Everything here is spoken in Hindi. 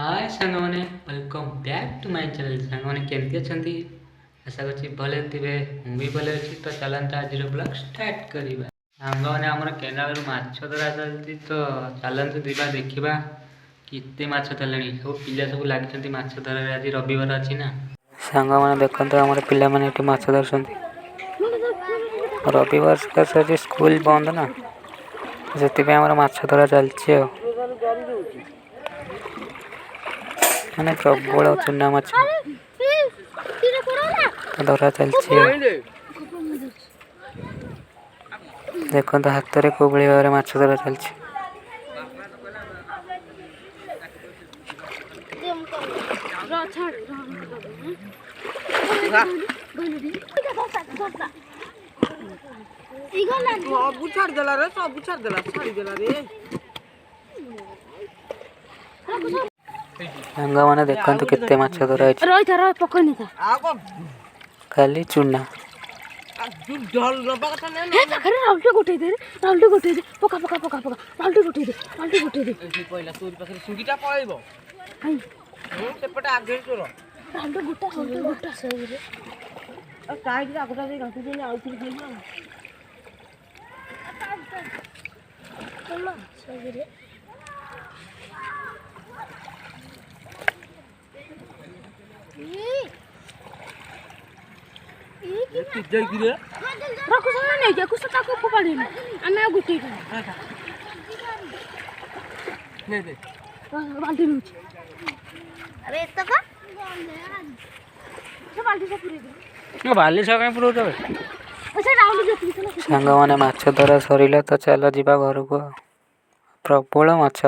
हाय सांग मैंने welcome back to my channel. सांग मैंने केमती अच्छा आशा करছি भले थे मुझे भले अच्छी तो चलता आज ब्लॉग स्टार्ट करवा। सांग मैंने आम केनाल माछ धरा चलती तो चलतु दिवा देखा केते माछ धरले सब पिला सब लगी माछ धर आज रविवार अच्छी ना। सांग मैंने देखते आम पिला माछ धर रविवार आज स्कूल बंद ना से माछ धरा चलती मैंने प्रबल चुना माछ धरा चलती देखो हाथ में को भाव में माछ धरा चलती। सांगा मैंने देखा केते माछ धरा खाली चुना बाली सांग मैंने माछ धरा सरला तो चल जा घर को प्रबल माछ।